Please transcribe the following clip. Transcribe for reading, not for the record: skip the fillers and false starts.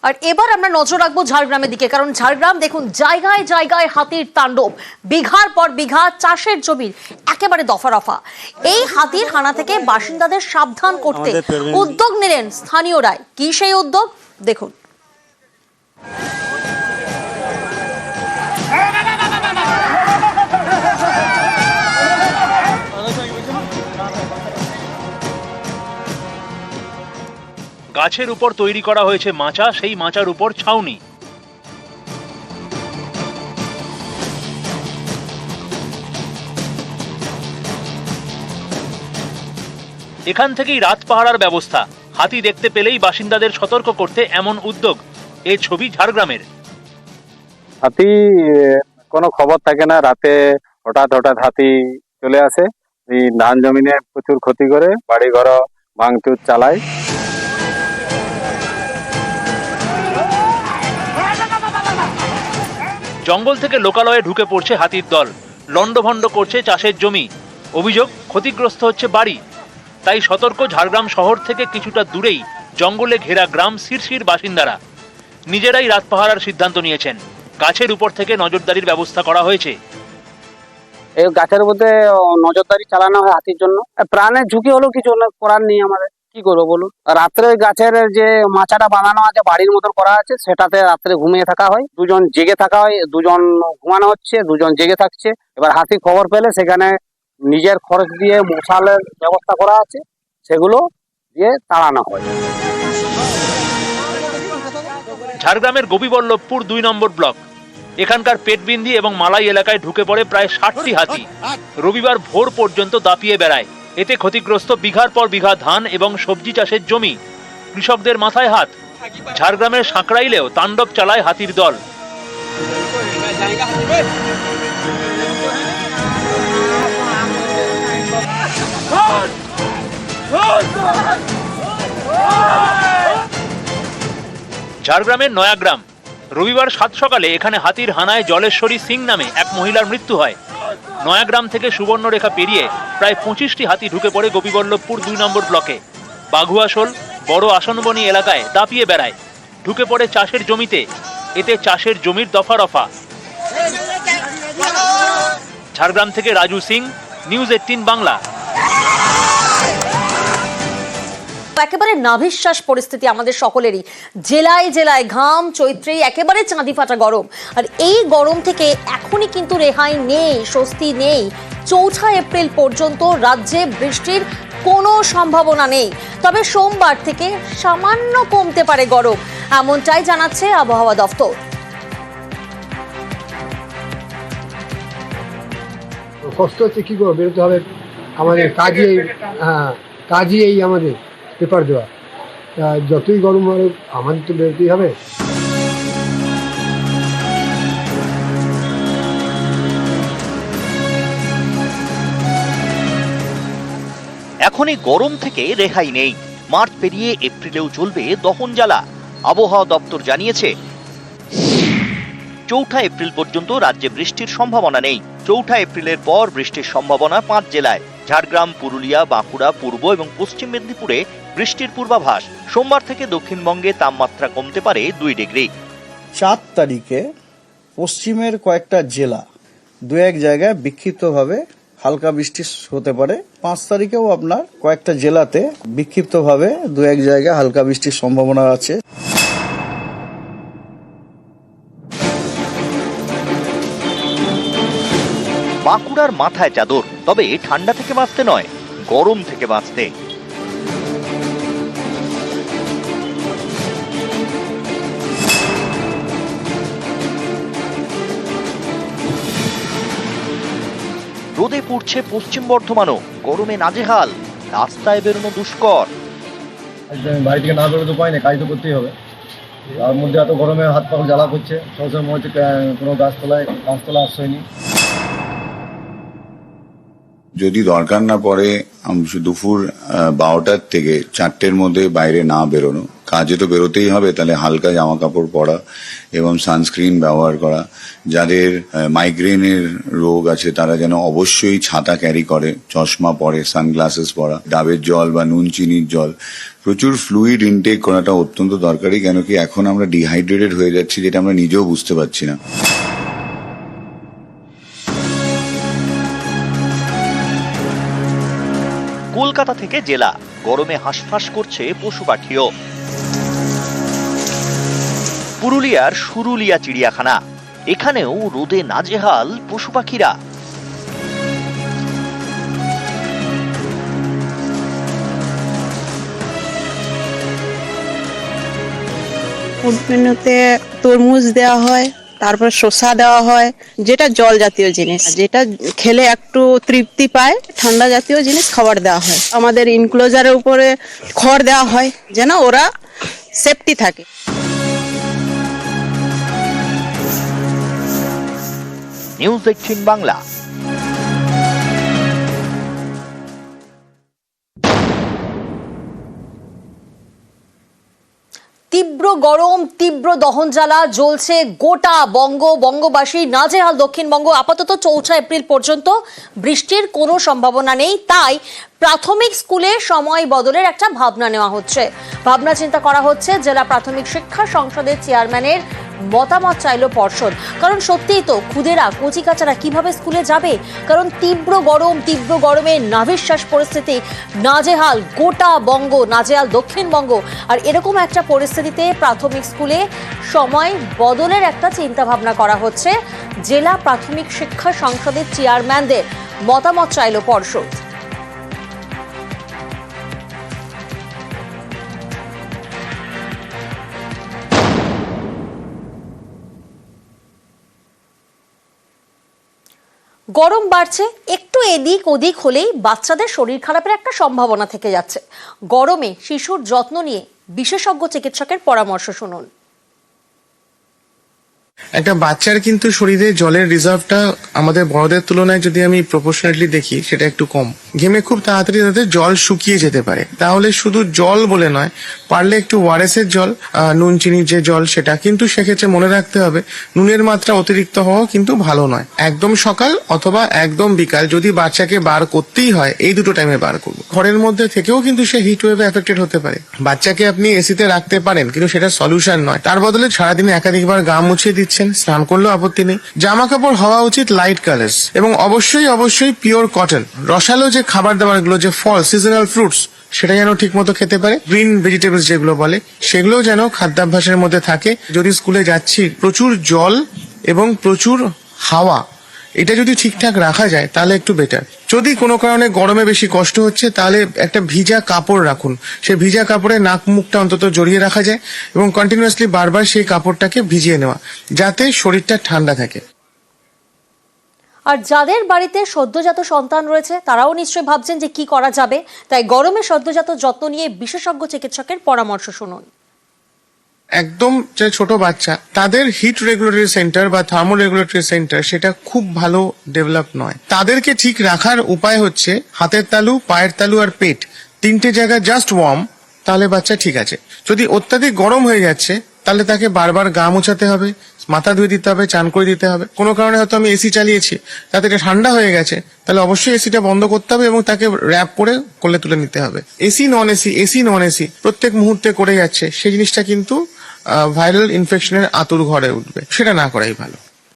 আর এবার আমরা নজর রাখবো ঝাড়গ্রামের দিকে, কারণ ঝাড়গ্রাম দেখুন জায়গায় জায়গায় হাতির তাণ্ডব, বিঘার পর বিঘা চাষের জমির একেবারে দফা রফা। এই হাতির হানা থেকে বাসিন্দাদের সাবধান করতে উদ্যোগ নিলেন স্থানীয়রাই। কি সেই উদ্যোগ দেখুন। গাছের উপর তৈরি করা হয়েছে মাচা, সেই মাচার উপর ছাউনি। এখান থেকেই রাত পাহারার ব্যবস্থা। হাতি দেখতে পেলেই বাসিন্দাদের সতর্ক করতে এমন উদ্যোগ। এই ছবি ঝাড়গ্রামের। হাতি কোনো খবর থাকে না, রাতে হঠাৎ হঠাৎ হাতি চলে আসে, এই ধান জমিনে প্রচুর ক্ষতি করে, বাড়ি ঘর ভাঙচুর চালায়। জঙ্গল থেকে লোকালয়ে ঢুকে পড়ছে হাতির দল, লন্ডভন্ড করছে চাষের জমি। অভিযোগ, ক্ষতিগ্রস্ত হচ্ছে বাড়ি। তাই সতর্ক ঝাড়গ্রাম শহর থেকে কিছুটা দূরেই জঙ্গলে ঘেরা গ্রাম শিরশির বাসিন্দারা। নিজেরাই রাত পাহারার সিদ্ধান্ত নিয়েছেন। গাছের উপর থেকে নজরদারির ব্যবস্থা করা হয়েছে। এই গাছের মধ্যে নজরদারি চালানো হয় হাতির জন্য। প্রাণের ঝুঁকি হলেও কিছু করার নেই আমাদের, কি করবো বলুন। রাত্রে গাছের যে মাচাটা বানানো আছে, বাড়ির মতন করা আছে, সেটাতে রাত্রে ঘুমিয়ে থাকা হয়। দুজন জেগে থাকা হয়, দুজন ঘুমানো হচ্ছে, দুজন জেগে থাকছে। এবার হাতি খবর পেলে সেখানে নিজের খরচ দিয়ে মশালের ব্যবস্থা করা আছে, সেগুলো দিয়ে তাড়ানো হয়। ঝাড়গ্রামের গোপীবল্লভপুর 2 নম্বর ব্লক। এখানকার পেটবিন্ধি এবং মালাই এলাকায় ঢুকে পড়ে প্রায় 60টি হাতি। রবিবার ভোর পর্যন্ত দাপিয়ে বেড়ায়। এতে ক্ষতিগ্রস্ত বিঘার পর বিঘা ধান এবং সবজি চাষের জমি। কৃষকদের মাথায় হাত। ঝাড়গ্রামের সাঁকরাইলেও তাণ্ডব চালায় হাতির দল। ঝাড়গ্রামের নয়াগ্রাম। রবিবার 7 সকালে এখানে হাতির হানায় জলেশ্বরী সিং নামে এক মহিলার মৃত্যু হয়। নয়াগ্রাম থেকে সুবর্ণরেখা পেরিয়ে প্রায় 25টি হাতি ঢুকে পড়ে গোপীবল্লভপুর 2 নম্বর ব্লকে। বাঘুয়াশোল বড় আসনবনী এলাকায় দাপিয়ে বেড়ায়, ঢুকে পড়ে চাষের জমিতে। এতে চাষের জমির দফা রফা। ঝাড়গ্রাম থেকে রাজু সিং, নিউজ 18 বাংলা। একেবারে নাভিশ্বাস পরিস্থিতি আমাদের সকলেরই। জেলায় জেলায় ঘাম, চৈত্রে একেবারে চাঁদি ফাটা গরম। আর এই গরম থেকে এখনই কিন্তু রেহাই নেই, স্বস্তি নেই। 4 এপ্রিল পর্যন্ত রাজ্যে বৃষ্টির কোনো সম্ভাবনা নেই। তবে সোমবার থেকে সামান্য কমতে পারে গরম, এমনটাই জানাচ্ছে আবহাওয়া দফতর। কষ্ট হচ্ছে, কি করবো, বেরোতে হবে আমাদের কাজই এই আমাদের পেপার দেওয়া। যতই গরম হবে আমাদের তো বেরোতেই হবে। এখনই গরম থেকে রেহাই নেই। মার্চ পেরিয়ে এপ্রিলেও চলবে দহন জ্বালা। আবহাওয়া দপ্তর জানিয়েছে 4 এপ্রিল পর্যন্ত রাজ্যে বৃষ্টির সম্ভাবনা নেই। 4 এপ্রিলের পর বৃষ্টির সম্ভাবনা 5 জেলায়। ঝাড়গ্রাম, পুরুলিয়া, বাঁকুড়া, পূর্ব এবং পশ্চিম মেদিনীপুরে বৃষ্টির পূর্বাভাস। সোমবার থেকে দক্ষিণবঙ্গে তাপমাত্রা কমতে পারে 2 ডিগ্রি। 4 তারিখে পশ্চিমের কয়েকটা জেলা 2-1 জায়গায় বিক্ষিপ্তভাবে হালকা বৃষ্টি হতে পারে। 5 তারিখেও আপনার কয়েকটা জেলাতে বিক্ষিপ্তভাবে 2-1 জায়গায় হালকা বৃষ্টির সম্ভাবনা আছে। বাঁকুড়ার মাথায় চাদর, তবে ঠান্ডা থেকে বাঁচতে নয়, গরম থেকে বাঁচতে। রোদে পুড়ছে পশ্চিম বর্ধমানও, গরমে নাজেহাল, রাস্তায় বেরোনো দুষ্কর। বাড়ি থেকে না বেরোতে পারি না, কাজ তো করতেই হবে। তার মধ্যে এত গরমে হাত পা জ্বালা করছে, সবসময় মনে হচ্ছে কোনো গাছতলা আশ্রয় নেই। যদি দরকার না পড়ে দুপুর 12টার থেকে 4টের মধ্যে বাইরে না বেরোনো। কাজে তো বেরোতেই হবে, তাহলে হালকা জামা কাপড় পরা এবং সানস্ক্রিন ব্যবহার করা। যাদের মাইগ্রেনের রোগ আছে তারা যেন অবশ্যই ছাতা ক্যারি করে, চশমা পরে, সানগ্লাসেস পরা, ডাবের জল বা নুন চিনির জল প্রচুর ফ্লুইড ইনটেক করাটা অত্যন্ত দরকারি, কেন কি এখন আমরা ডিহাইড্রেটেড হয়ে যাচ্ছি, যেটা আমরা নিজেও বুঝতে পারছি না। কলকাতা থেকে জেলা, গরমে হাঁসফাঁস করছে পশু পাখিও। পুরুলিয়ার সুরুলিয়া চিড়িয়াখানা, এখানেও রোদে নাজেহাল পশু পাখিরা। ফুড মেনুতে তরমুজ দেওয়া হয়, তারপর শসা দেওয়া হয়, যেটা জল জাতীয় জিনিস, যেটা খেলে একটু তৃপ্তি পায়, ঠান্ডা জাতীয় জিনিস খাবার দেওয়া হয়। আমাদের ইনক্লোজারের উপরে খড় দেওয়া হয় যেন ওরা সেফটি থাকে। নিউজ 18 বাংলা। তীব্র গরম, তীব্র দহন জ্বালা জ্বলছে গোটা বঙ্গবাসী নাজেহাল। দক্ষিণবঙ্গ আপাতত 4 এপ্রিল পর্যন্ত বৃষ্টির কোনো সম্ভাবনা নেই, তাই প্রাথমিক স্কুলে সময় বদলের একটা ভাবনা নেওয়া হচ্ছে, ভাবনা চিন্তা করা হচ্ছে। জেলা প্রাথমিক শিক্ষা সংসদের চেয়ারম্যানের মতামত চাইল পর্ষদ, কারণ সত্যিই তো খুদেরা কচিকাচারা কিভাবে স্কুলে যাবে, কারণ তীব্র গরমে নাভিশ্বাস পরিস্থিতি, নাজেহাল গোটা বঙ্গ, নাজেহাল দক্ষিণবঙ্গ। আর এরকম একটা পরিস্থিতিতে প্রাথমিক স্কুলে সময় বদলের একটা চিন্তা ভাবনা করা হচ্ছে। জেলা প্রাথমিক শিক্ষা সংসদের চেয়ারম্যানদের মতামত চাইল পর্ষদ। গরম বাড়ছে, একটু এদিক ওদিক হলেই বাচ্চাদের শরীর খারাপের একটা সম্ভাবনা থেকে যাচ্ছে। গরমে শিশুর যত্ন নিয়ে বিশেষজ্ঞ চিকিৎসকের পরামর্শ শুনুন। একটা বাচ্চার কিন্তু শরীরে জলের রিজার্ভটা আমাদের বড়দের তুলনায় যদি আমি প্রপোর্শনালি দেখি সেটা একটু কম। ঘেমে খুব তাড়াতাড়ি তাদের জল শুকিয়ে যেতে পারে। তাহলে শুধু জল বলে নয়, পারলে একটু ওআরএস এর জল, নুন চিনির যে জল, সেটা কিন্তু সেক্ষেত্রে মনে রাখতে হবে নুনের মাত্রা অতিরিক্ত হওয়া কিন্তু ভালো নয়। একদম সকাল অথবা একদম বিকাল যদি বাচ্চাকে বার করতেই হয়, এই দুটো টাইমে বার করবো। ঘরের মধ্যে থেকেও কিন্তু সে হিট ওয়েভে এফেক্টেড হতে পারে। বাচ্চাকে আপনি এসিতে রাখতে পারেন, কিন্তু সেটা সলিউশন নয়। তার বদলে সারাদিনে একাধিকবার গা মুছিয়ে দিচ্ছেন, স্নান করলেও আপত্তি নেই। জামা কাপড় হওয়া উচিত লাইট কালার্স, এবং অবশ্যই পিওর কটন। রসালো যে খাবার দাবার গুলো, যে ফল সিজনাল ফ্রুটস, সেটা যেন ঠিক মতো খেতে পারে। গ্রিন ভেজিটেবলস যেগুলো বলে, সেগুলো যেন খাদ্যাভ্যাসের মধ্যে থাকে। যদি স্কুলে যাচ্ছি, প্রচুর জল এবং প্রচুর হাওয়া, এটা যদি ঠিকঠাক রাখা যায় তাহলে একটু বেটার। যদি কোনো কারণে গরমে বেশি কষ্ট হচ্ছে, তাহলে একটা ভিজা কাপড় রাখুন। সেই ভিজা কাপড়ে নাক মুখটা অন্তত জড়িয়ে রাখা যায়, এবং কন্টিনিউয়াসলি বারবার সেই কাপড়টাকে ভিজিয়ে নেওয়া, যাতে শরীরটা ঠান্ডা থাকে। আর যাদের বাড়িতে সদ্যজাত সন্তান রয়েছে তারাও নিশ্চয়ই ভাবছেন যে কি করা যাবে, তাই গরমে সদ্যজাত যত্ন নিয়ে বিশেষজ্ঞ চিকিৎসকের পরামর্শ শুনুন। একদম যে ছোট বাচ্চা, তাদের হিট রেগুলেটরি সেন্টার বা থার্মো রেগুলেটরি সেন্টার সেটা খুব ভালো ডেভেলপ নয়। তাদেরকে ঠিক রাখার উপায় হচ্ছে হাতের তালু, পায়ের তালু আর পেট, 3টে জায়গা জাস্ট ওয়ার্ম, তাহলে বাচ্চা ঠিক আছে। যদি অত্যাধিক গরম হয়ে যাচ্ছে, তাহলে তাকে বারবার গা মোছাতে হবে, মাথা ধুয়ে দিতে হবে, চান করে দিতে হবে। কোনো কারণে হয়তো আমি এসি চালিয়েছি, তাতে এটা ঠান্ডা হয়ে গেছে, তাহলে অবশ্যই এসিটা বন্ধ করতে হবে এবং তাকে র্যাপ করে কোলে তুলে নিতে হবে। এসি নন এসি প্রত্যেক মুহূর্তে করে যাচ্ছে, সেই জিনিসটা কিন্তু ভাইরাল ইনফেকশনের আতুর ঘরে উঠবে, সেটা না করাই ভালো।